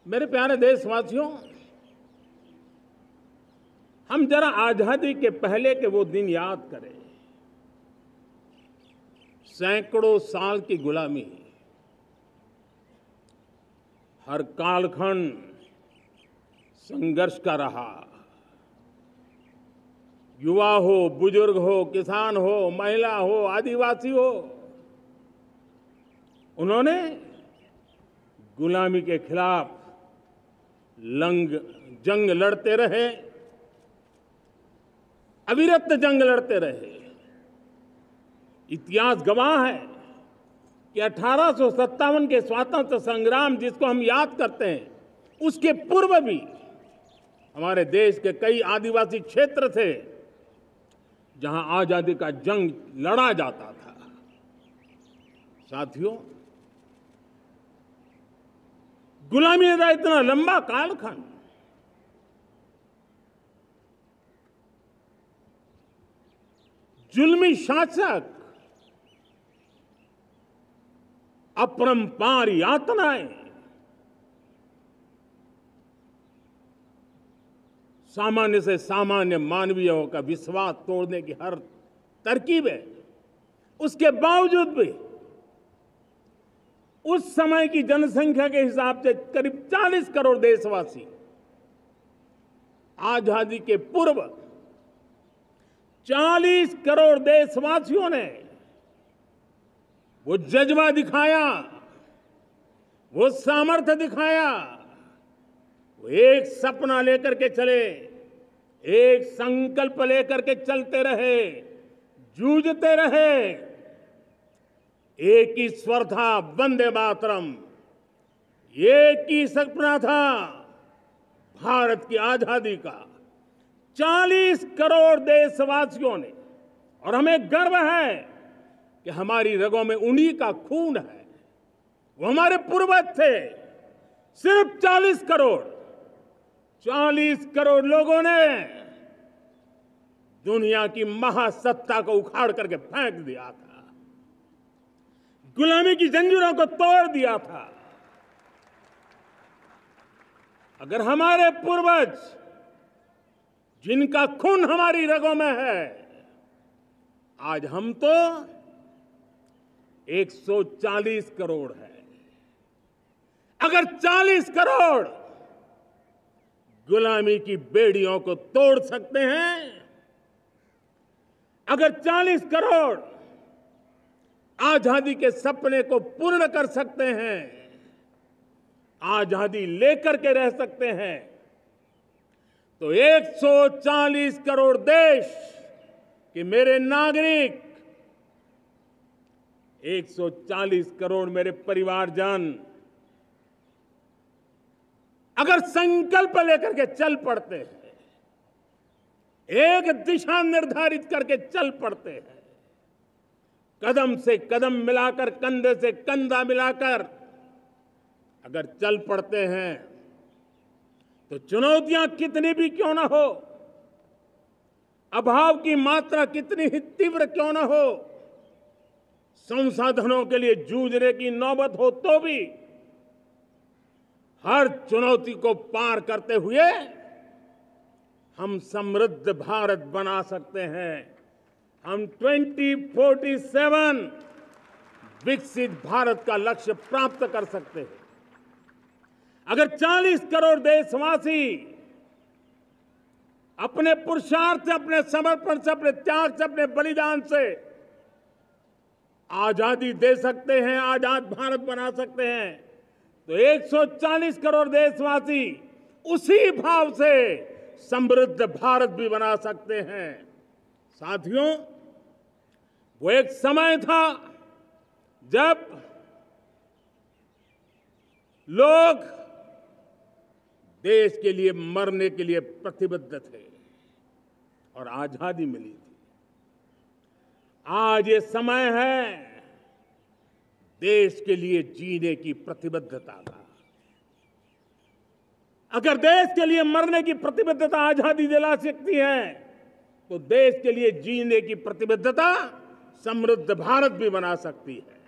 मेरे प्यारे देशवासियों, हम जरा आजादी के पहले के वो दिन याद करें। सैकड़ों साल की गुलामी, हर कालखंड संघर्ष का रहा। युवा हो, बुजुर्ग हो, किसान हो, महिला हो, आदिवासी हो, उन्होंने गुलामी के खिलाफ जंग लड़ते रहे, अविरत जंग लड़ते रहे। इतिहास गवाह है कि 1857 के स्वातंत्र संग्राम जिसको हम याद करते हैं, उसके पूर्व भी हमारे देश के कई आदिवासी क्षेत्र थे जहां आजादी का जंग लड़ा जाता था। साथियों, गुलामी का इतना लंबा कालखंड, जुल्मी शासक, अपरंपार यातनाएं, सामान्य से सामान्य मानवीयों का विश्वास तोड़ने की हर तरकीब है। उसके बावजूद भी उस समय की जनसंख्या के हिसाब से करीब 40 करोड़ देशवासी आजादी के पूर्व 40 करोड़ देशवासियों ने वो जज्बा दिखाया, वो सामर्थ्य दिखाया, वो एक सपना लेकर के चले, एक संकल्प लेकर के चलते रहे, जूझते रहे। एक ही स्वर था, वंदे मातरम। एक ही सपना था, भारत की आजादी का। 40 करोड़ देशवासियों ने, और हमें गर्व है कि हमारी रगों में उन्हीं का खून है। वो हमारे पूर्वज थे। सिर्फ 40 करोड़ लोगों ने दुनिया की महासत्ता को उखाड़ करके फेंक दिया था, गुलामी की जंजीरों को तोड़ दिया था। अगर हमारे पूर्वज, जिनका खून हमारी रगों में है, आज हम तो 140 करोड़ है। अगर 40 करोड़ गुलामी की बेड़ियों को तोड़ सकते हैं, अगर 40 करोड़ आजादी के सपने को पूर्ण कर सकते हैं, आजादी लेकर के रह सकते हैं, तो 140 करोड़ देश के मेरे नागरिक, 140 करोड़ मेरे परिवारजन अगर संकल्प लेकर के चल पड़ते हैं, एक दिशा निर्धारित करके चल पड़ते हैं, कदम से कदम मिलाकर, कंधे से कंधा मिलाकर अगर चल पड़ते हैं, तो चुनौतियां कितनी भी क्यों ना हो, अभाव की मात्रा कितनी ही तीव्र क्यों ना हो, संसाधनों के लिए जूझने की नौबत हो तो भी हर चुनौती को पार करते हुए हम समृद्ध भारत बना सकते हैं। हम 2047 विकसित भारत का लक्ष्य प्राप्त कर सकते हैं। अगर 40 करोड़ देशवासी अपने पुरुषार्थ से, अपने समर्पण से, अपने त्याग से, अपने बलिदान से आजादी दे सकते हैं, आजाद भारत बना सकते हैं, तो 140 करोड़ देशवासी उसी भाव से समृद्ध भारत भी बना सकते हैं। साथियों, वो एक समय था जब लोग देश के लिए मरने के लिए प्रतिबद्ध थे और आजादी मिली थी। आज ये समय है देश के लिए जीने की प्रतिबद्धता का। अगर देश के लिए मरने की प्रतिबद्धता आजादी दिला सकती है, तो देश के लिए जीने की प्रतिबद्धता समृद्ध भारत भी बना सकती है।